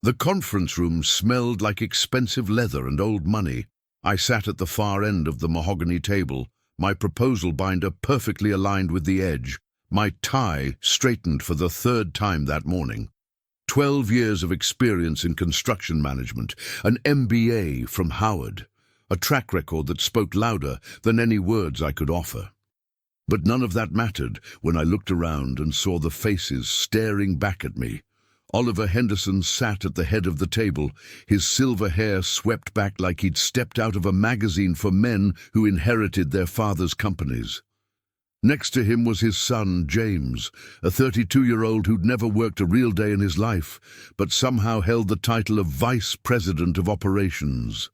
The conference room smelled like expensive leather and old money. I sat at the far end of the mahogany table, my proposal binder perfectly aligned with the edge, my tie straightened for the third time that morning. 12 years of experience in construction management, an MBA from Howard, a track record that spoke louder than any words I could offer. But none of that mattered when I looked around and saw the faces staring back at me. Oliver Henderson sat at the head of the table, his silver hair swept back like he'd stepped out of a magazine for men who inherited their father's companies. Next to him was his son, James, a 32-year-old who'd never worked a real day in his life, but somehow held the title of Vice President of Operations.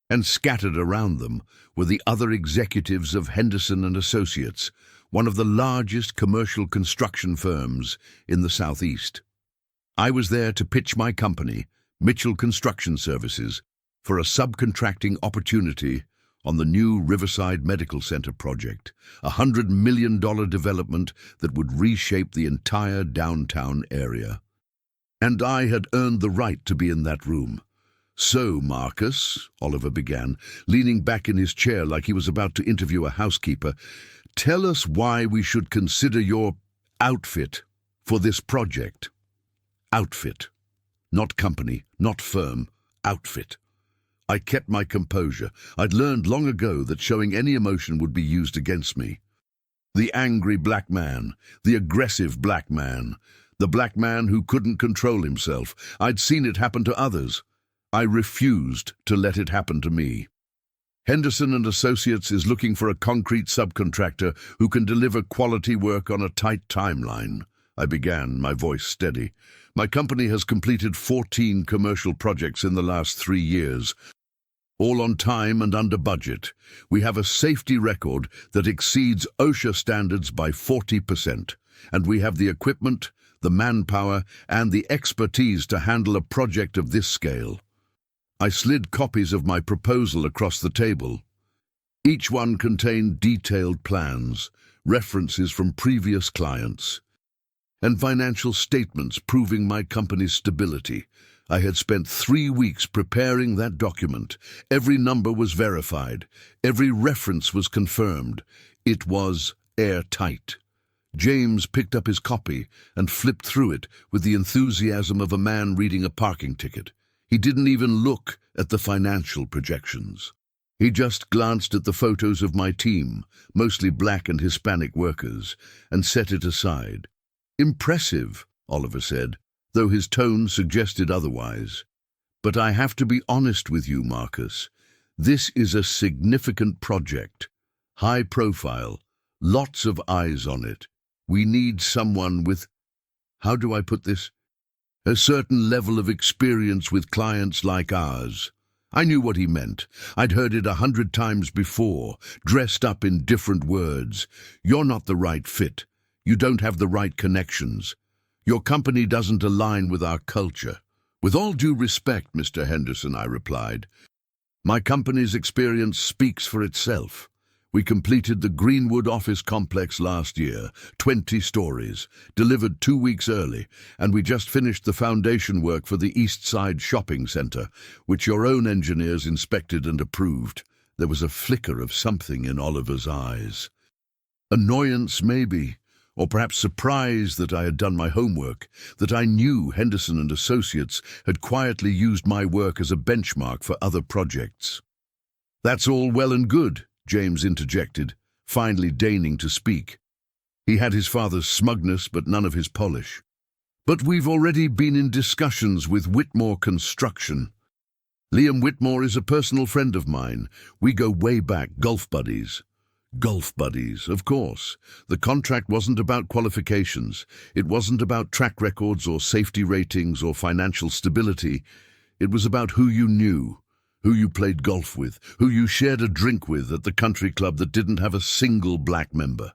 And scattered around them were the other executives of Henderson and Associates, one of the largest commercial construction firms in the Southeast. I was there to pitch my company, Mitchell Construction Services, for a subcontracting opportunity on the new Riverside Medical Center project, a $100 million development that would reshape the entire downtown area. And I had earned the right to be in that room. "So, Marcus," Oliver began, leaning back in his chair like he was about to interview a housekeeper, "tell us why we should consider your outfit for this project." Outfit. Not company, not firm. Outfit. I kept my composure. I'd learned long ago that showing any emotion would be used against me. The angry black man, the aggressive black man, the black man who couldn't control himself. I'd seen it happen to others. I refused to let it happen to me. Henderson and Associates is looking for a concrete subcontractor who can deliver quality work on a tight timeline. I began, my voice steady. My company has completed 14 commercial projects in the last 3 years, all on time and under budget. We have a safety record that exceeds OSHA standards by 40%, and we have the equipment, the manpower, and the expertise to handle a project of this scale. I slid copies of my proposal across the table. Each one contained detailed plans, references from previous clients, and financial statements proving my company's stability. I had spent 3 weeks preparing that document. Every number was verified. Every reference was confirmed. It was airtight. James picked up his copy and flipped through it with the enthusiasm of a man reading a parking ticket. He didn't even look at the financial projections. He just glanced at the photos of my team, mostly black and Hispanic workers, and set it aside. "Impressive," Oliver said, though his tone suggested otherwise. "But I have to be honest with you, Marcus. This is a significant project. High profile, lots of eyes on it. We need someone with, how do I put this? A certain level of experience with clients like ours." I knew what he meant. I'd heard it 100 times before, dressed up in different words. "You're not the right fit. You don't have the right connections. Your company doesn't align with our culture." "With all due respect, Mr. Henderson," I replied, "my company's experience speaks for itself. We completed the Greenwood office complex last year, 20 stories, delivered 2 weeks early, and we just finished the foundation work for the East Side Shopping Center, which your own engineers inspected and approved." There was a flicker of something in Oliver's eyes. Annoyance, maybe, or perhaps surprise that I had done my homework, that I knew Henderson and Associates had quietly used my work as a benchmark for other projects. "That's all well and good," James interjected, finally deigning to speak. He had his father's smugness but none of his polish. "But we've already been in discussions with Whitmore Construction. Liam Whitmore is a personal friend of mine. We go way back, golf buddies." Golf buddies, of course. The contract wasn't about qualifications. It wasn't about track records or safety ratings or financial stability. It was about who you knew, who you played golf with, who you shared a drink with at the country club that didn't have a single black member.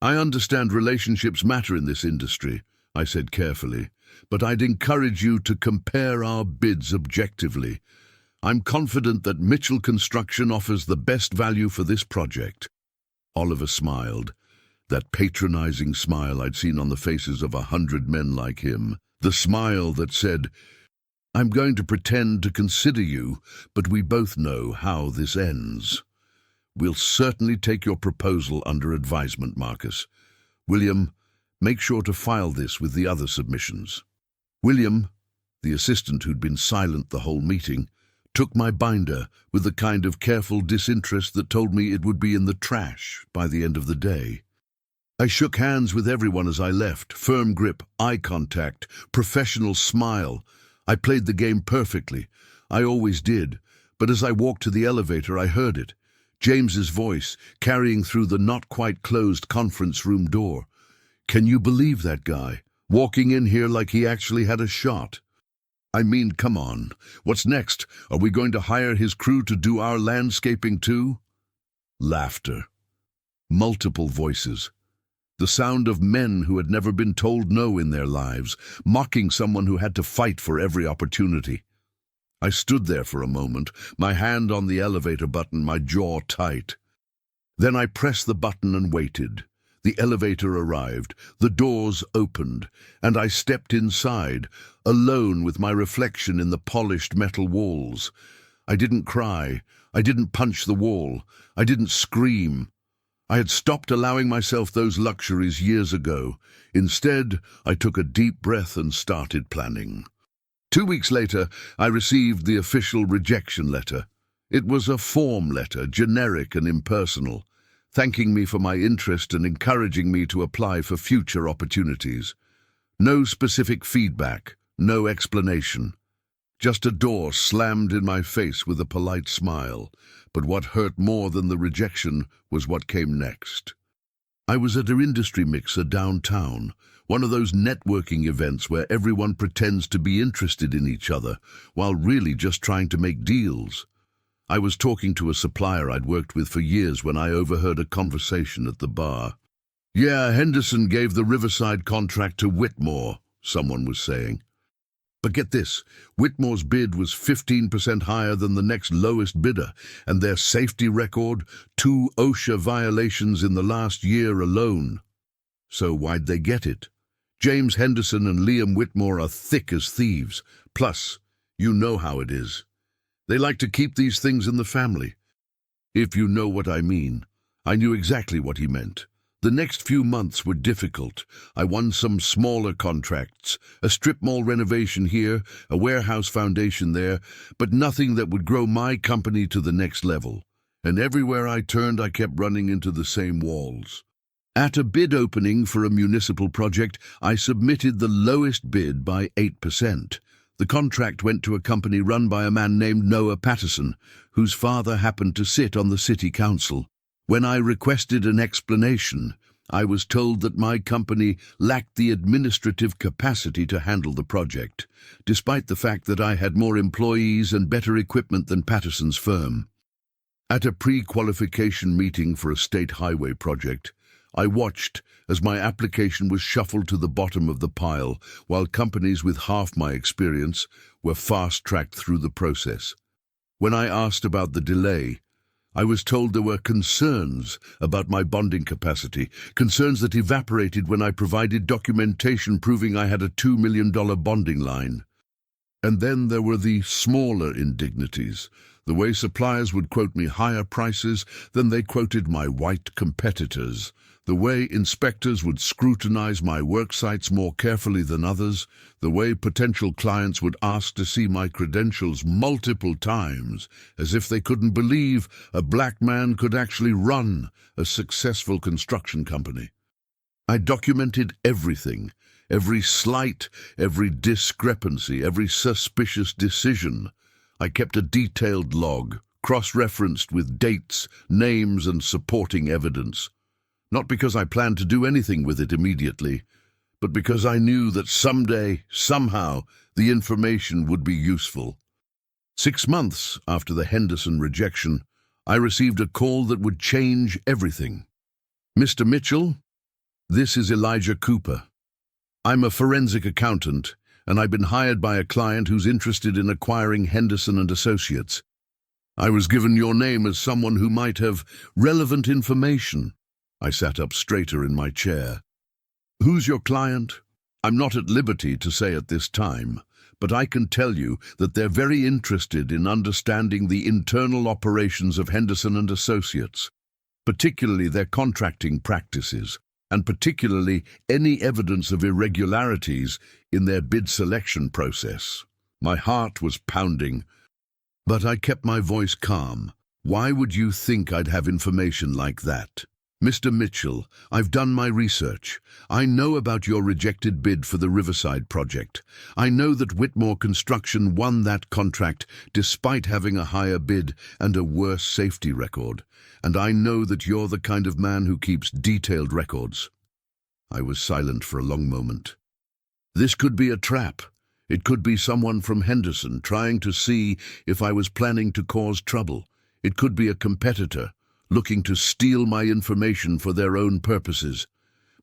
"I understand relationships matter in this industry," I said carefully, "but I'd encourage you to compare our bids objectively. I'm confident that Mitchell Construction offers the best value for this project." Oliver smiled, that patronizing smile I'd seen on the faces of 100 men like him, the smile that said, I'm going to pretend to consider you, but we both know how this ends. We'll certainly take your proposal under advisement, Marcus. William, make sure to file this with the other submissions." William, the assistant who'd been silent the whole meeting, took my binder with the kind of careful disinterest that told me it would be in the trash by the end of the day. I shook hands with everyone as I left, firm grip, eye contact, professional smile. I played the game perfectly. I always did, but as I walked to the elevator, I heard it. James's voice, carrying through the not-quite-closed conference room door. "Can you believe that guy, walking in here like he actually had a shot? I mean, come on. What's next? Are we going to hire his crew to do our landscaping too?" Laughter. Multiple voices. The sound of men who had never been told no in their lives, mocking someone who had to fight for every opportunity. I stood there for a moment, my hand on the elevator button, my jaw tight. Then I pressed the button and waited. The elevator arrived, the doors opened, and I stepped inside, alone with my reflection in the polished metal walls. I didn't cry, I didn't punch the wall, I didn't scream. I had stopped allowing myself those luxuries years ago. Instead, I took a deep breath and started planning. 2 weeks later, I received the official rejection letter. It was a form letter, generic and impersonal, thanking me for my interest and encouraging me to apply for future opportunities. No specific feedback, no explanation. Just a door slammed in my face with a polite smile. But what hurt more than the rejection was what came next. I was at an industry mixer downtown, one of those networking events where everyone pretends to be interested in each other, while really just trying to make deals. I was talking to a supplier I'd worked with for years when I overheard a conversation at the bar. "Yeah, Henderson gave the Riverside contract to Whitmore," someone was saying. But get this, Whitmore's bid was 15% higher than the next lowest bidder, and their safety record, 2 OSHA violations in the last year alone. So why'd they get it? James Henderson and Liam Whitmore are thick as thieves. Plus, you know how it is. They like to keep these things in the family. If you know what I mean. I knew exactly what he meant. The next few months were difficult. I won some smaller contracts, a strip mall renovation here, a warehouse foundation there, but nothing that would grow my company to the next level. And everywhere I turned, I kept running into the same walls. At a bid opening for a municipal project, I submitted the lowest bid by 8%. The contract went to a company run by a man named Noah Patterson, whose father happened to sit on the city council. When I requested an explanation, I was told that my company lacked the administrative capacity to handle the project, despite the fact that I had more employees and better equipment than Patterson's firm. At a pre-qualification meeting for a state highway project, I watched as my application was shuffled to the bottom of the pile, while companies with half my experience were fast-tracked through the process. When I asked about the delay, I was told there were concerns about my bonding capacity, concerns that evaporated when I provided documentation proving I had a $2 million bonding line. And then there were the smaller indignities, the way suppliers would quote me higher prices than they quoted my white competitors, the way inspectors would scrutinize my work sites more carefully than others, the way potential clients would ask to see my credentials multiple times, as if they couldn't believe a black man could actually run a successful construction company. I documented everything, every slight, every discrepancy, every suspicious decision. I kept a detailed log, cross-referenced with dates, names, and supporting evidence. Not because I planned to do anything with it immediately, but because I knew that someday, somehow, the information would be useful. 6 months after the Henderson rejection, I received a call that would change everything. "Mr. Mitchell, this is Elijah Cooper. I'm a forensic accountant, and I've been hired by a client who's interested in acquiring Henderson and Associates. I was given your name as someone who might have relevant information." I sat up straighter in my chair. "Who's your client?" "I'm not at liberty to say at this time, but I can tell you that they're very interested in understanding the internal operations of Henderson and Associates, particularly their contracting practices, and particularly any evidence of irregularities in their bid selection process. My heart was pounding, but I kept my voice calm. Why would you think I'd have information like that? Mr. Mitchell, I've done my research. I know about your rejected bid for the Riverside project. I know that Whitmore Construction won that contract despite having a higher bid and a worse safety record. And I know that you're the kind of man who keeps detailed records. I was silent for a long moment. This could be a trap. It could be someone from Henderson trying to see if I was planning to cause trouble. It could be a competitor looking to steal my information for their own purposes.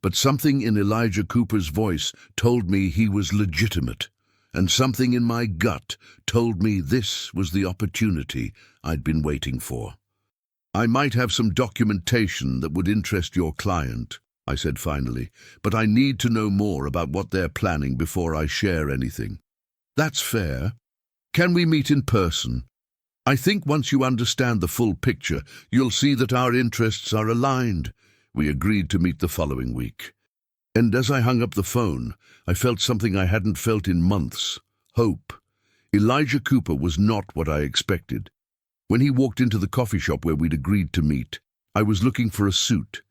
But something in Elijah Cooper's voice told me he was legitimate, and something in my gut told me this was the opportunity I'd been waiting for. I might have some documentation that would interest your client, I said finally, but I need to know more about what they're planning before I share anything. That's fair. Can we meet in person? I think once you understand the full picture, you'll see that our interests are aligned. We agreed to meet the following week. And as I hung up the phone, I felt something I hadn't felt in months. Hope. Elijah Cooper was not what I expected. When he walked into the coffee shop where we'd agreed to meet, I was looking for a suit.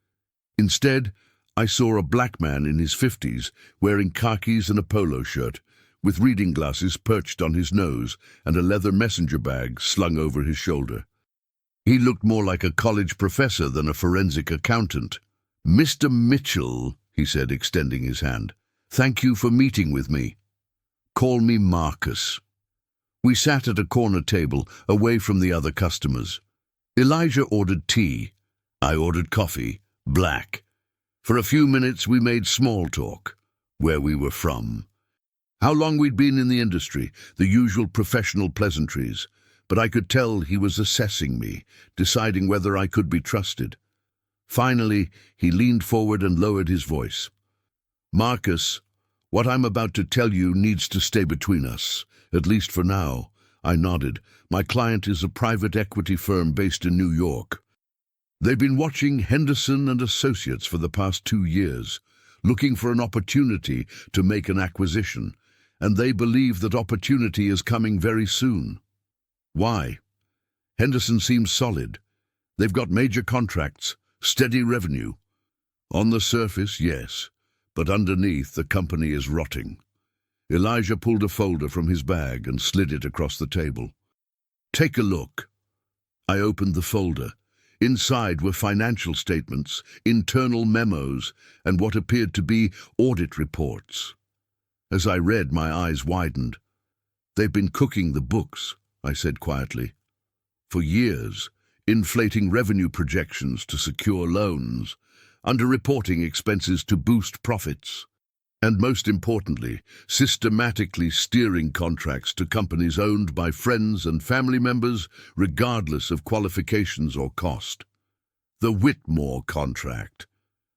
Instead, I saw a black man in his 50s, wearing khakis and a polo shirt, with reading glasses perched on his nose and a leather messenger bag slung over his shoulder. He looked more like a college professor than a forensic accountant. "Mr. Mitchell," he said, extending his hand, "thank you for meeting with me. Call me Marcus." We sat at a corner table, away from the other customers. Elijah ordered tea. I ordered coffee, black. For a few minutes we made small talk, where we were from, how long we'd been in the industry, the usual professional pleasantries, but I could tell he was assessing me, deciding whether I could be trusted. Finally, he leaned forward and lowered his voice. "Marcus, what I'm about to tell you needs to stay between us, at least for now." I nodded. "My client is a private equity firm based in New York. They've been watching Henderson and Associates for the past 2 years, looking for an opportunity to make an acquisition, and they believe that opportunity is coming very soon. Why? Henderson seems solid. They've got major contracts, steady revenue. On the surface, yes, but underneath the company is rotting." Elijah pulled a folder from his bag and slid it across the table. "Take a look." I opened the folder. Inside were financial statements, internal memos, and what appeared to be audit reports. As I read, my eyes widened. "They've been cooking the books," I said quietly. "For years, inflating revenue projections to secure loans, underreporting expenses to boost profits, and most importantly, systematically steering contracts to companies owned by friends and family members, regardless of qualifications or cost. The Whitmore contract.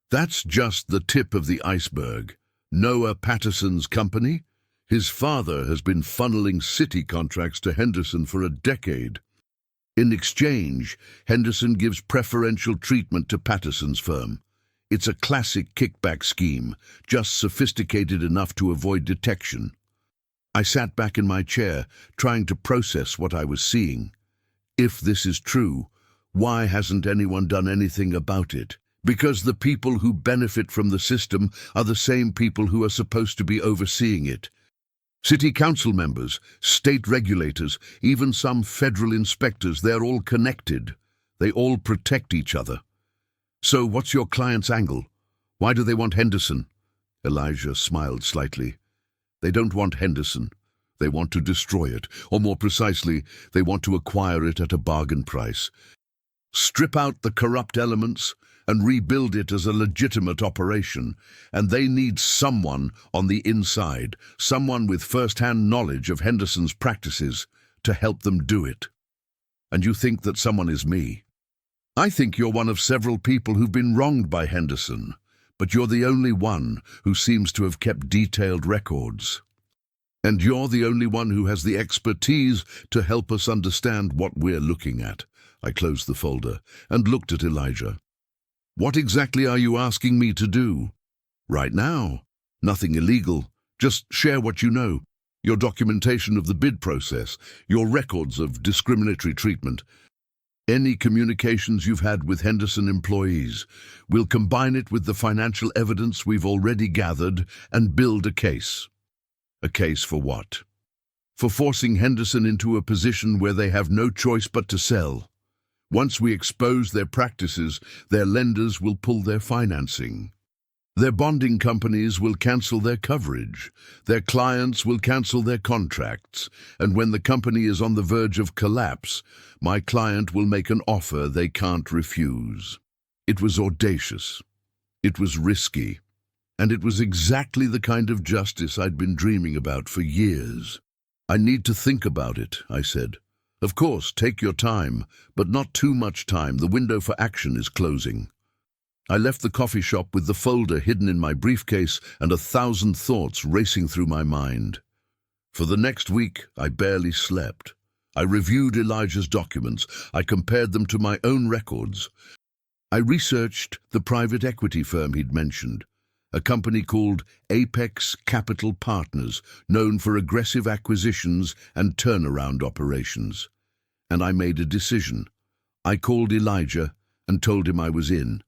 That's just the tip of the iceberg. Noah Patterson's company? His father has been funneling city contracts to Henderson for a decade. In exchange, Henderson gives preferential treatment to Patterson's firm. It's a classic kickback scheme, just sophisticated enough to avoid detection. I sat back in my chair, trying to process what I was seeing. If this is true, why hasn't anyone done anything about it? Because the people who benefit from the system are the same people who are supposed to be overseeing it. City council members, state regulators, even some federal inspectors, they're all connected. They all protect each other. So what's your client's angle? Why do they want Henderson? Elijah smiled slightly. They don't want Henderson. They want to destroy it, or more precisely, they want to acquire it at a bargain price. Strip out the corrupt elements and rebuild it as a legitimate operation, and they need someone on the inside, someone with first-hand knowledge of Henderson's practices to help them do it. And you think that someone is me? I think you're one of several people who've been wronged by Henderson, but you're the only one who seems to have kept detailed records. And you're the only one who has the expertise to help us understand what we're looking at. I closed the folder and looked at Elijah. What exactly are you asking me to do? Right now. Nothing illegal. Just share what you know. Your documentation of the bid process, your records of discriminatory treatment, any communications you've had with Henderson employees. We'll combine it with the financial evidence we've already gathered and build a case. A case for what? For forcing Henderson into a position where they have no choice but to sell. Once we expose their practices, their lenders will pull their financing. Their bonding companies will cancel their coverage. Their clients will cancel their contracts. And when the company is on the verge of collapse, my client will make an offer they can't refuse. It was audacious. It was risky. And it was exactly the kind of justice I'd been dreaming about for years. I need to think about it, I said. Of course, take your time, but not too much time. The window for action is closing. I left the coffee shop with the folder hidden in my briefcase and 1,000 thoughts racing through my mind. For the next week, I barely slept. I reviewed Elijah's documents. I compared them to my own records. I researched the private equity firm he'd mentioned, a company called Apex Capital Partners, known for aggressive acquisitions and turnaround operations. And I made a decision. I called Elijah and told him I was in.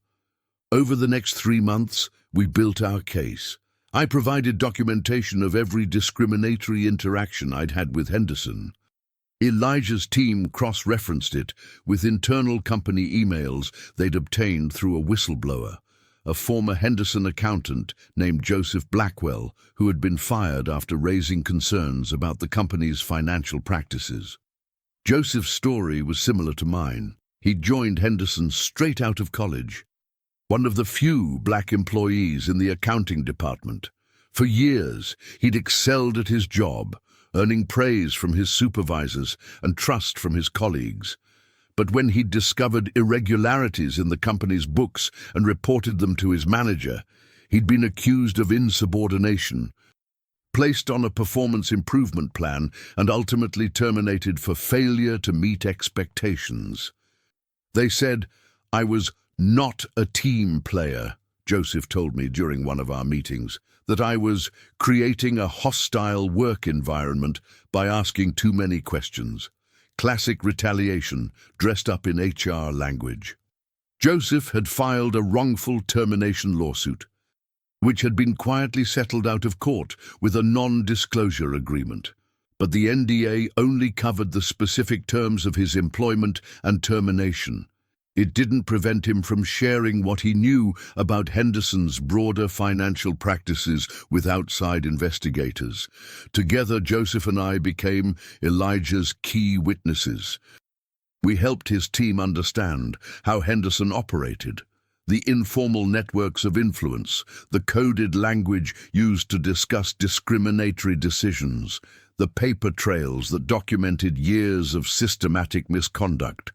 Over the next 3 months, we built our case. I provided documentation of every discriminatory interaction I'd had with Henderson. Elijah's team cross-referenced it with internal company emails they'd obtained through a whistleblower, a former Henderson accountant named Joseph Blackwell, who had been fired after raising concerns about the company's financial practices. Joseph's story was similar to mine. He'd joined Henderson straight out of college, one of the few black employees in the accounting department. For years, he'd excelled at his job, earning praise from his supervisors and trust from his colleagues. But when he'd discovered irregularities in the company's books and reported them to his manager, he'd been accused of insubordination, placed on a performance improvement plan, and ultimately terminated for failure to meet expectations. They said I was not a team player, Joseph told me during one of our meetings, that I was creating a hostile work environment by asking too many questions. Classic retaliation, dressed up in HR language. Joseph had filed a wrongful termination lawsuit, which had been quietly settled out of court with a non-disclosure agreement. But the NDA only covered the specific terms of his employment and termination. It didn't prevent him from sharing what he knew about Henderson's broader financial practices with outside investigators. Together, Joseph and I became Elijah's key witnesses. We helped his team understand how Henderson operated, the informal networks of influence, the coded language used to discuss discriminatory decisions, the paper trails that documented years of systematic misconduct.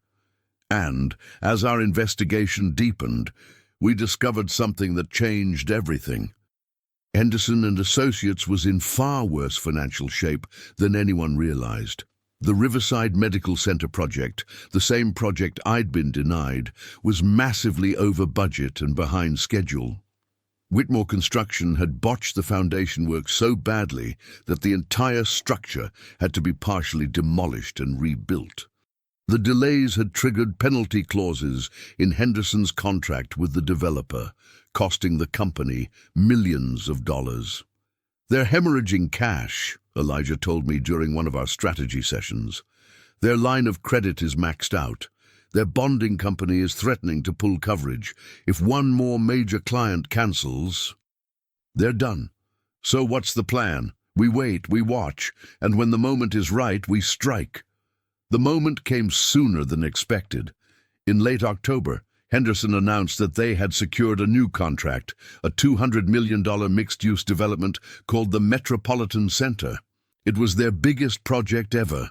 And, as our investigation deepened, we discovered something that changed everything. Henderson and Associates was in far worse financial shape than anyone realized. The Riverside Medical Center project, the same project I'd been denied, was massively over budget and behind schedule. Whitmore Construction had botched the foundation work so badly that the entire structure had to be partially demolished and rebuilt. The delays had triggered penalty clauses in Henderson's contract with the developer, costing the company millions of dollars. They're hemorrhaging cash, Elijah told me during one of our strategy sessions. Their line of credit is maxed out. Their bonding company is threatening to pull coverage. If one more major client cancels, they're done. So what's the plan? We wait, we watch, and when the moment is right, we strike. The moment came sooner than expected. In late October, Henderson announced that they had secured a new contract, a $200 million mixed-use development called the Metropolitan Center. It was their biggest project ever,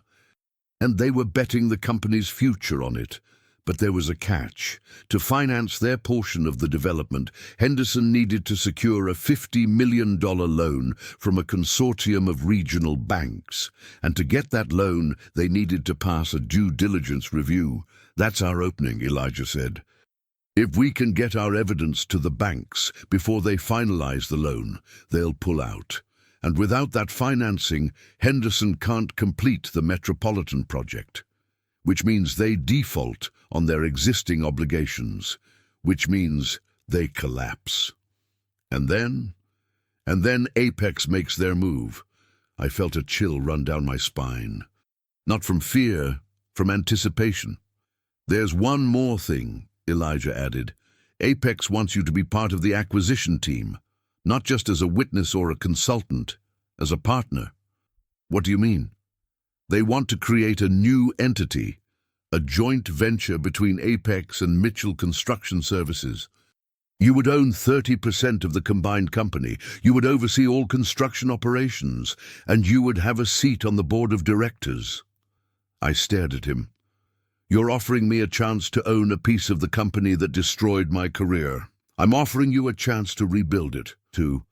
and they were betting the company's future on it. But there was a catch. To finance their portion of the development, Henderson needed to secure a $50 million loan from a consortium of regional banks. And to get that loan, they needed to pass a due diligence review. "That's our opening," Elijah said. "If we can get our evidence to the banks before they finalize the loan, they'll pull out. And without that financing, Henderson can't complete the Metropolitan project, which means they default on their existing obligations, which means they collapse. And then Apex makes their move." I felt a chill run down my spine. Not from fear, from anticipation. "There's one more thing," Elijah added. "Apex wants you to be part of the acquisition team, not just as a witness or a consultant, as a partner." "What do you mean?" "They want to create a new entity, a joint venture between Apex and Mitchell Construction Services. You would own 30% of the combined company, you would oversee all construction operations, and you would have a seat on the board of directors." I stared at him. "You're offering me a chance to own a piece of the company that destroyed my career. I'm offering you a chance to rebuild it, to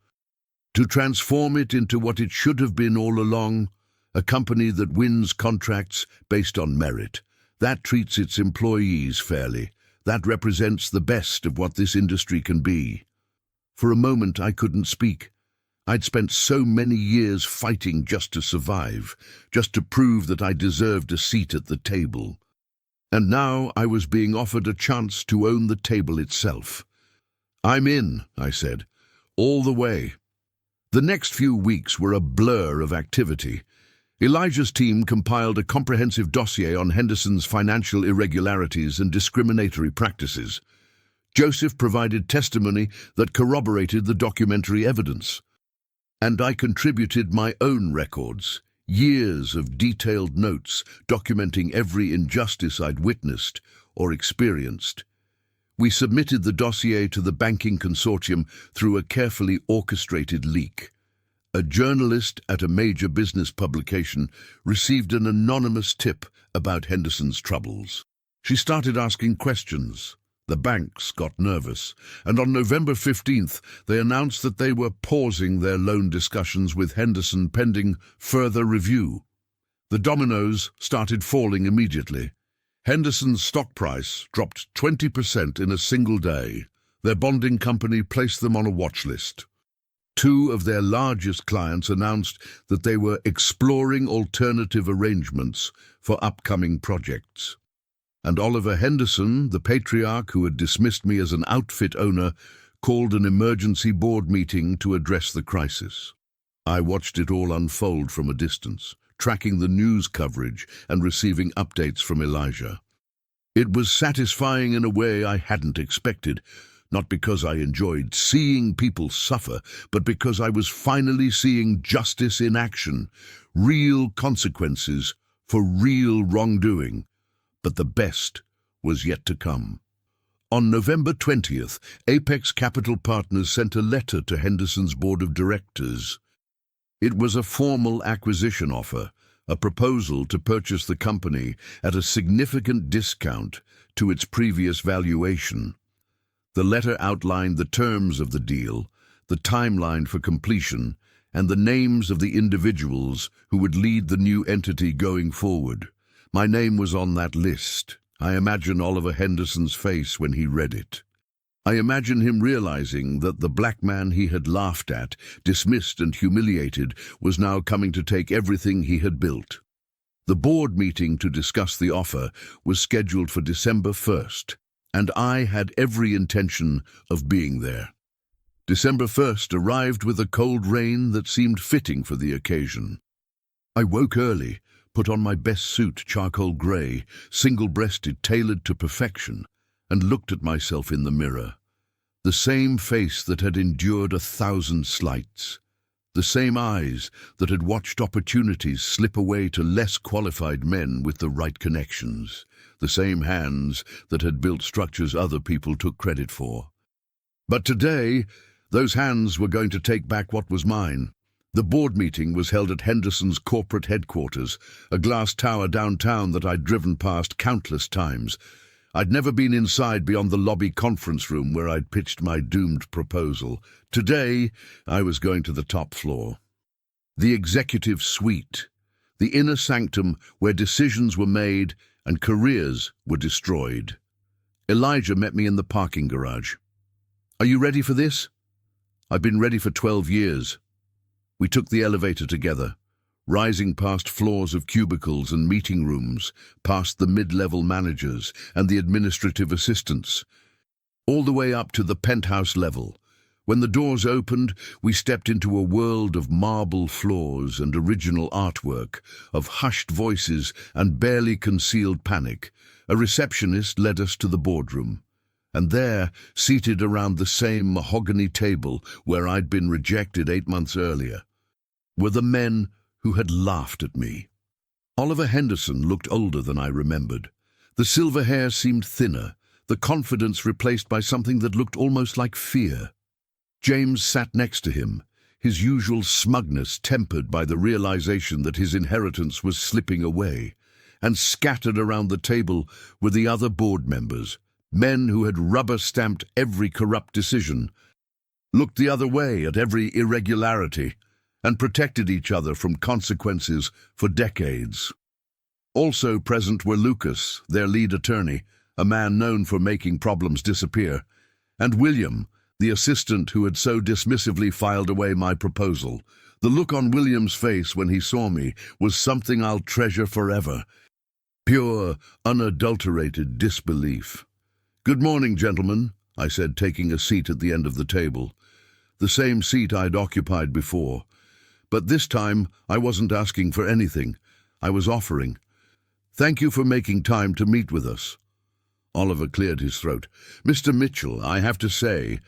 transform it into what it should have been all along, a company that wins contracts based on merit, that treats its employees fairly, that represents the best of what this industry can be." For a moment I couldn't speak. I'd spent so many years fighting just to survive, just to prove that I deserved a seat at the table. And now I was being offered a chance to own the table itself. "I'm in," I said, "all the way." The next few weeks were a blur of activity. Elijah's team compiled a comprehensive dossier on Henderson's financial irregularities and discriminatory practices. Joseph provided testimony that corroborated the documentary evidence. And I contributed my own records, years of detailed notes documenting every injustice I'd witnessed or experienced. We submitted the dossier to the banking consortium through a carefully orchestrated leak. A journalist at a major business publication received an anonymous tip about Henderson's troubles. She started asking questions. The banks got nervous, and on November 15th, they announced that they were pausing their loan discussions with Henderson pending further review. The dominoes started falling immediately. Henderson's stock price dropped 20% in a single day. Their bonding company placed them on a watch list. Two of their largest clients announced that they were exploring alternative arrangements for upcoming projects. And Oliver Henderson, the patriarch who had dismissed me as an outfit owner, called an emergency board meeting to address the crisis. I watched it all unfold from a distance, tracking the news coverage and receiving updates from Elijah. It was satisfying in a way I hadn't expected, not because I enjoyed seeing people suffer, but because I was finally seeing justice in action, real consequences for real wrongdoing. But the best was yet to come. On November 20th, Apex Capital Partners sent a letter to Henderson's board of directors. It was a formal acquisition offer, a proposal to purchase the company at a significant discount to its previous valuation. The letter outlined the terms of the deal, the timeline for completion, and the names of the individuals who would lead the new entity going forward. My name was on that list. I imagine Oliver Henderson's face when he read it. I imagine him realizing that the black man he had laughed at, dismissed and humiliated, was now coming to take everything he had built. The board meeting to discuss the offer was scheduled for December 1st, and I had every intention of being there. December 1st arrived with a cold rain that seemed fitting for the occasion. I woke early, put on my best suit, charcoal grey, single-breasted, tailored to perfection, and looked at myself in the mirror. The same face that had endured 1,000 slights. The same eyes that had watched opportunities slip away to less qualified men with the right connections. The same hands that had built structures other people took credit for. But today, those hands were going to take back what was mine. The board meeting was held at Henderson's corporate headquarters, a glass tower downtown that I'd driven past countless times. I'd never been inside beyond the lobby conference room where I'd pitched my doomed proposal. Today, I was going to the top floor. The executive suite, the inner sanctum where decisions were made and careers were destroyed. Elijah met me in the parking garage. "Are you ready for this?" "I've been ready for 12 years. We took the elevator together, rising past floors of cubicles and meeting rooms, past the mid-level managers and the administrative assistants, all the way up to the penthouse level. When the doors opened, we stepped into a world of marble floors and original artwork, of hushed voices and barely concealed panic. A receptionist led us to the boardroom. And there, seated around the same mahogany table where I'd been rejected 8 months earlier, were the men who had laughed at me. Oliver Henderson looked older than I remembered. The silver hair seemed thinner, the confidence replaced by something that looked almost like fear. James sat next to him, his usual smugness tempered by the realization that his inheritance was slipping away, and scattered around the table were the other board members, men who had rubber-stamped every corrupt decision, looked the other way at every irregularity, and protected each other from consequences for decades. Also present were Lucas, their lead attorney, a man known for making problems disappear, and William, the assistant who had so dismissively filed away my proposal. The look on William's face when he saw me was something I'll treasure forever. Pure, unadulterated disbelief. "Good morning, gentlemen," I said, taking a seat at the end of the table. The same seat I'd occupied before. But this time, I wasn't asking for anything. I was offering. "Thank you for making time to meet with us." Oliver cleared his throat. "Mr. Mitchell, I have to say,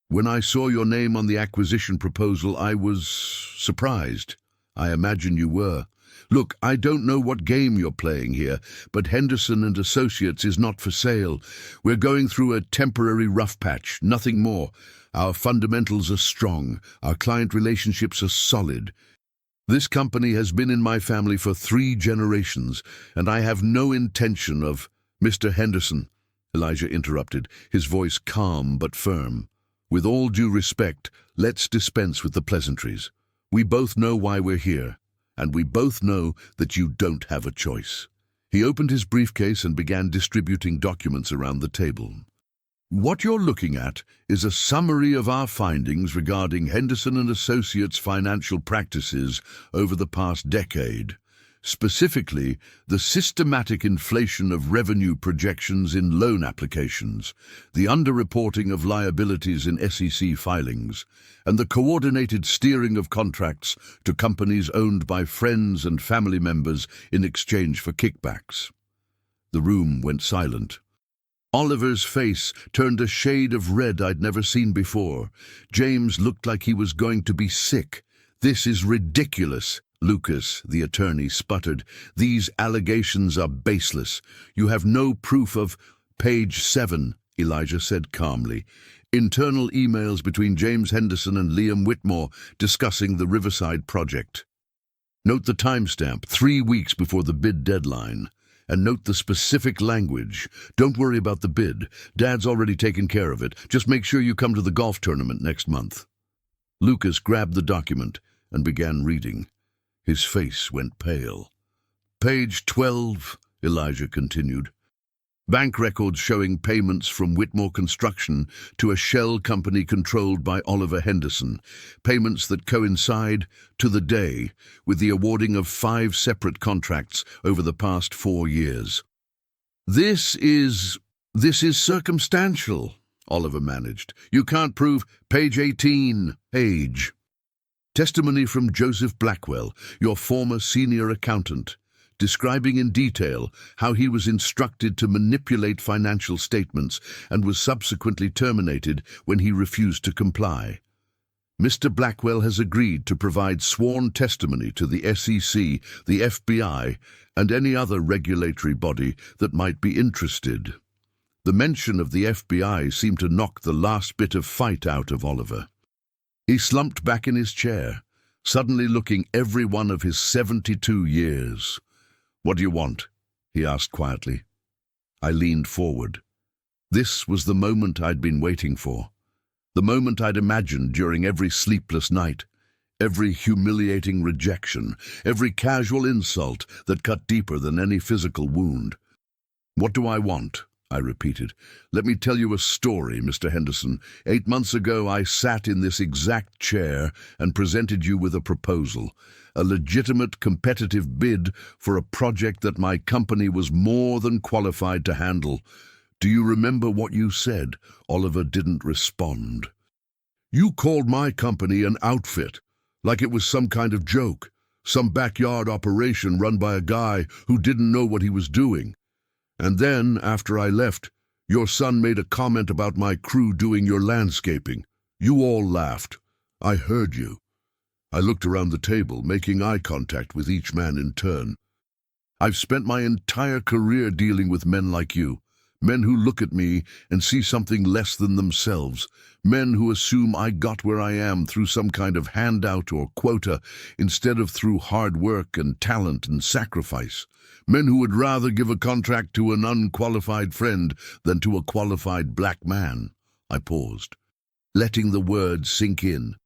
When I saw your name on the acquisition proposal, I was surprised. I imagine you were. Look, I don't know what game you're playing here, but Henderson and Associates is not for sale. We're going through a temporary rough patch, nothing more. Our fundamentals are strong. Our client relationships are solid. This company has been in my family for 3 generations, and I have no intention of—" "Mr. Henderson," Elijah interrupted, his voice calm but firm. "With all due respect, let's dispense with the pleasantries. We both know why we're here, and we both know that you don't have a choice." He opened his briefcase and began distributing documents around the table. "What you're looking at is a summary of our findings regarding Henderson and Associates' financial practices over the past decade. Specifically, the systematic inflation of revenue projections in loan applications, the underreporting of liabilities in SEC filings, and the coordinated steering of contracts to companies owned by friends and family members in exchange for kickbacks." The room went silent. Oliver's face turned a shade of red I'd never seen before. James looked like he was going to be sick. "This is ridiculous," Lucas, the attorney, sputtered. "These allegations are baseless. You have no proof of—" "Page 7, Elijah said calmly. "Internal emails between James Henderson and Liam Whitmore discussing the Riverside project. Note the timestamp, 3 weeks before the bid deadline. And note the specific language. Don't worry about the bid. Dad's already taken care of it. Just make sure you come to the golf tournament next month." Lucas grabbed the document and began reading. His face went pale. "Page 12, Elijah continued. "Bank records showing payments from Whitmore Construction to a shell company controlled by Oliver Henderson. Payments that coincide, to the day, with the awarding of 5 separate contracts over the past 4 years." This is circumstantial," Oliver managed. "You can't prove—" "Page 18, Page. Testimony from Joseph Blackwell, your former senior accountant, describing in detail how he was instructed to manipulate financial statements and was subsequently terminated when he refused to comply. Mr. Blackwell has agreed to provide sworn testimony to the SEC, the FBI, and any other regulatory body that might be interested." The mention of the FBI seemed to knock the last bit of fight out of Oliver. He slumped back in his chair, suddenly looking every one of his 72 years. "What do you want?" he asked quietly. I leaned forward. This was the moment I'd been waiting for. The moment I'd imagined during every sleepless night, every humiliating rejection, every casual insult that cut deeper than any physical wound. "What do I want?" I repeated. "Let me tell you a story, Mr. Henderson. 8 months ago, I sat in this exact chair and presented you with a proposal, a legitimate competitive bid for a project that my company was more than qualified to handle. Do you remember what you said?" Oliver didn't respond. "You called my company an outfit, like it was some kind of joke, some backyard operation run by a guy who didn't know what he was doing. And then, after I left, your son made a comment about my crew doing your landscaping. You all laughed. I heard you." I looked around the table, making eye contact with each man in turn. "I've spent my entire career dealing with men like you. Men who look at me and see something less than themselves. Men who assume I got where I am through some kind of handout or quota instead of through hard work and talent and sacrifice. Men who would rather give a contract to an unqualified friend than to a qualified black man." I paused, letting the words sink in.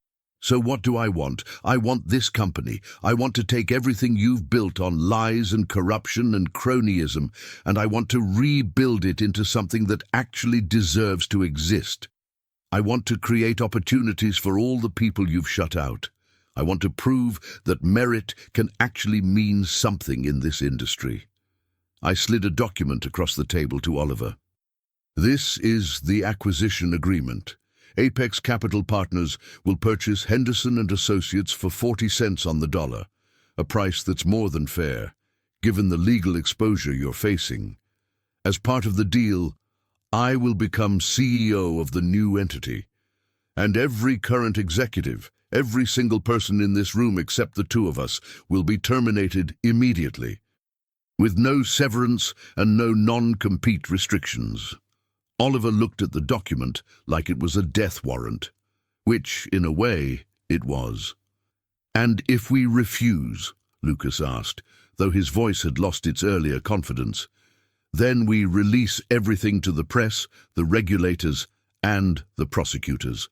"So what do I want? I want this company. I want to take everything you've built on lies and corruption and cronyism, and I want to rebuild it into something that actually deserves to exist. I want to create opportunities for all the people you've shut out. I want to prove that merit can actually mean something in this industry." I slid a document across the table to Oliver. "This is the acquisition agreement. Apex Capital Partners will purchase Henderson and Associates for 40 cents on the dollar, a price that's more than fair, given the legal exposure you're facing. As part of the deal, I will become CEO of the new entity, and every current executive, every single person in this room except the two of us, will be terminated immediately, with no severance and no non-compete restrictions." Oliver looked at the document like it was a death warrant, which, in a way, it was. "And if we refuse?" Lucas asked, though his voice had lost its earlier confidence. "Then we release everything to the press, the regulators, and the prosecutors.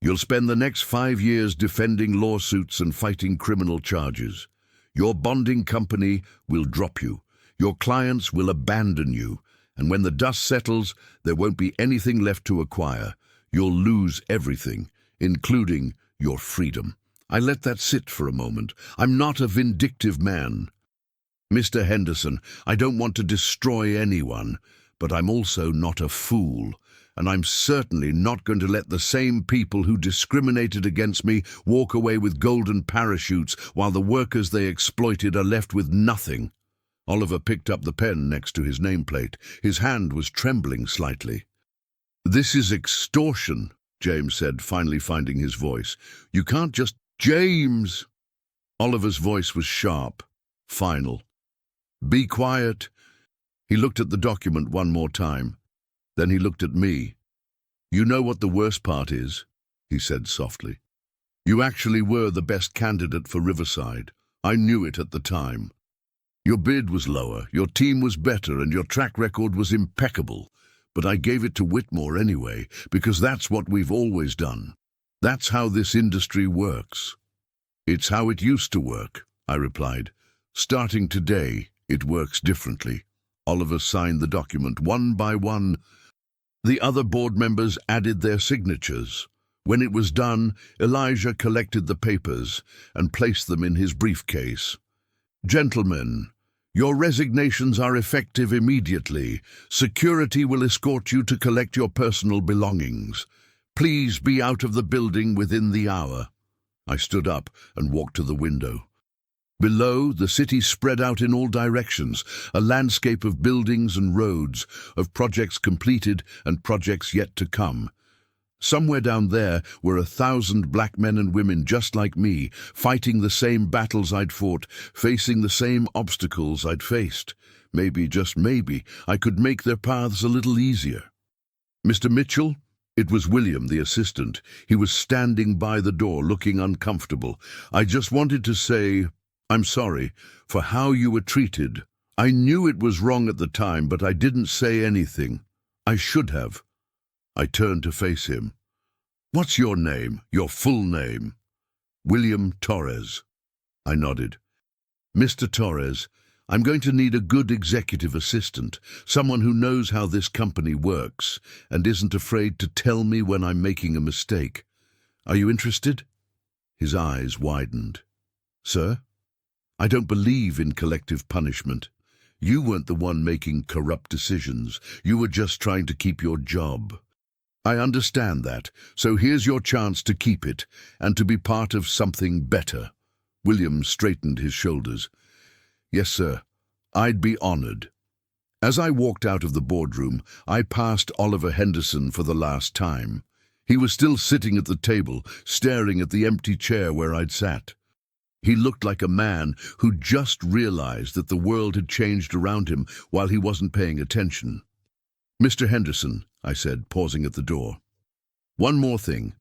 You'll spend the next 5 years defending lawsuits and fighting criminal charges. Your bonding company will drop you. Your clients will abandon you. And when the dust settles, there won't be anything left to acquire. You'll lose everything, including your freedom." I let that sit for a moment. I'm not a vindictive man. "Mr. Henderson, I don't want to destroy anyone, but I'm also not a fool. And I'm certainly not going to let the same people who discriminated against me walk away with golden parachutes while the workers they exploited are left with nothing." Oliver picked up the pen next to his nameplate. His hand was trembling slightly. "This is extortion," James said, finally finding his voice. "You can't just—" "James!" Oliver's voice was sharp, final. "Be quiet." He looked at the document one more time. Then he looked at me. "You know what the worst part is?" he said softly. "You actually were the best candidate for Riverside. I knew it at the time. Your bid was lower, your team was better, and your track record was impeccable. But I gave it to Whitmore anyway, because that's what we've always done. That's how this industry works." "It's how it used to work," I replied. "Starting today, it works differently." Oliver signed the document one by one. The other board members added their signatures. When it was done, Elijah collected the papers and placed them in his briefcase. "Gentlemen, your resignations are effective immediately. Security will escort you to collect your personal belongings. Please be out of the building within the hour." I stood up and walked to the window. Below, the city spread out in all directions, a landscape of buildings and roads, of projects completed and projects yet to come. Somewhere down there were 1,000 black men and women just like me, fighting the same battles I'd fought, facing the same obstacles I'd faced. Maybe, just maybe, I could make their paths a little easier. "Mr. Mitchell?" It was William, the assistant. He was standing by the door, looking uncomfortable. "I just wanted to say, I'm sorry for how you were treated I knew it was wrong at the time, but I didn't say anything. I should have. I turned to face him. What's your name, your full name? William Torres. I nodded. Mr. Torres, I'm going to need a good executive assistant, someone who knows how this company works and isn't afraid to tell me when I'm making a mistake. Are you interested? His eyes widened. Sir? I don't believe in collective punishment. You weren't the one making corrupt decisions. You were just trying to keep your job. I understand that, so here's your chance to keep it and to be part of something better. William straightened his shoulders. Yes, sir. I'd be honored. As I walked out of the boardroom, I passed Oliver Henderson for the last time. He was still sitting at the table, staring at the empty chair where I'd sat. He looked like a man who just realized that the world had changed around him while he wasn't paying attention. Mr. Henderson, I said, pausing at the door. One more thing.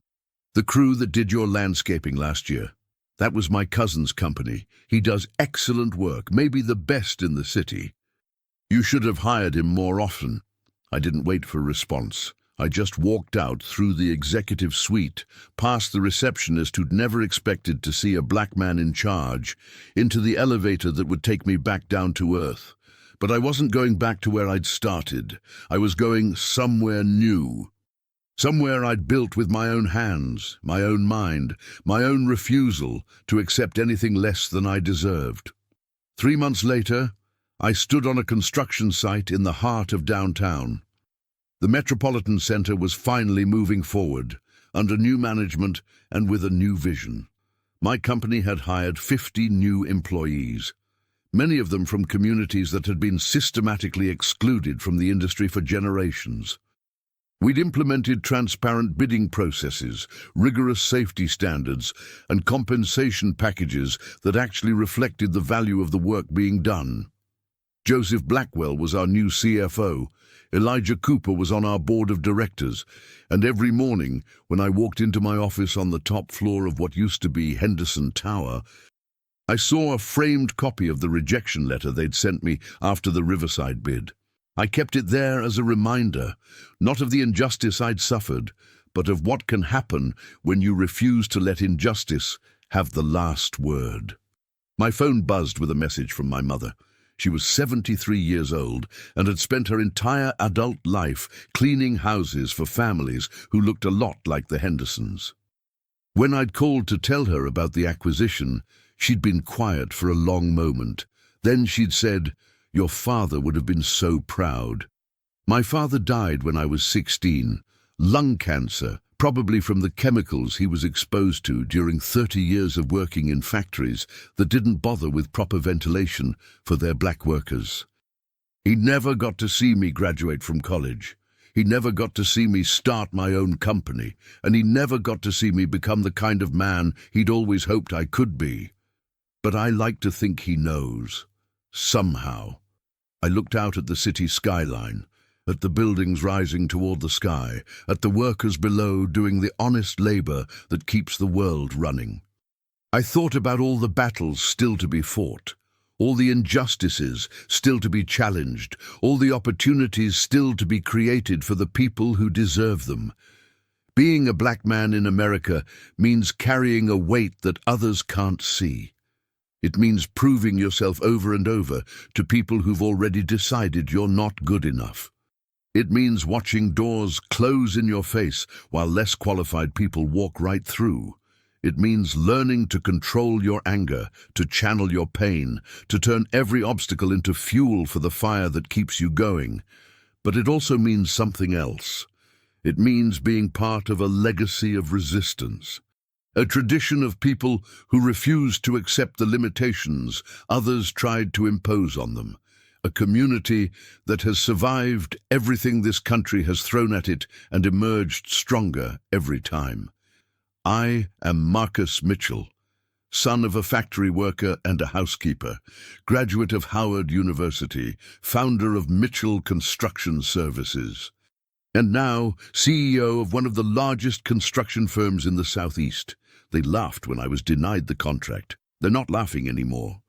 The crew that did your landscaping last year. That was my cousin's company. He does excellent work, maybe the best in the city. You should have hired him more often. I didn't wait for a response. I just walked out through the executive suite, past the receptionist who'd never expected to see a black man in charge, into the elevator that would take me back down to earth. But I wasn't going back to where I'd started. I was going somewhere new. Somewhere I'd built with my own hands, my own mind, my own refusal to accept anything less than I deserved. 3 months later, I stood on a construction site in the heart of downtown. The Metropolitan Center was finally moving forward, under new management and with a new vision. My company had hired 50 new employees, many of them from communities that had been systematically excluded from the industry for generations. We'd implemented transparent bidding processes, rigorous safety standards, and compensation packages that actually reflected the value of the work being done. Joseph Blackwell was our new CFO, Elijah Cooper was on our board of directors, and every morning, when I walked into my office on the top floor of what used to be Henderson Tower, I saw a framed copy of the rejection letter they'd sent me after the Riverside bid. I kept it there as a reminder, not of the injustice I'd suffered, but of what can happen when you refuse to let injustice have the last word. My phone buzzed with a message from my mother. She was 73 years old and had spent her entire adult life cleaning houses for families who looked a lot like the Hendersons. When I'd called to tell her about the acquisition, she'd been quiet for a long moment. Then she'd said, "Your father would have been so proud." My father died when I was 16, lung cancer, probably from the chemicals he was exposed to during 30 years of working in factories that didn't bother with proper ventilation for their black workers. He never got to see me graduate from college. He never got to see me start my own company, and he never got to see me become the kind of man he'd always hoped I could be. But I like to think he knows. Somehow. I looked out at the city skyline, at the buildings rising toward the sky, at the workers below doing the honest labor that keeps the world running. I thought about all the battles still to be fought, all the injustices still to be challenged, all the opportunities still to be created for the people who deserve them. Being a black man in America means carrying a weight that others can't see. It means proving yourself over and over to people who've already decided you're not good enough. It means watching doors close in your face while less qualified people walk right through. It means learning to control your anger, to channel your pain, to turn every obstacle into fuel for the fire that keeps you going. But it also means something else. It means being part of a legacy of resistance. A tradition of people who refused to accept the limitations others tried to impose on them. A community that has survived everything this country has thrown at it and emerged stronger every time. I am Marcus Mitchell, son of a factory worker and a housekeeper, graduate of Howard University, founder of Mitchell Construction Services, and now CEO of one of the largest construction firms in the Southeast. They laughed when I was denied the contract. They're not laughing anymore.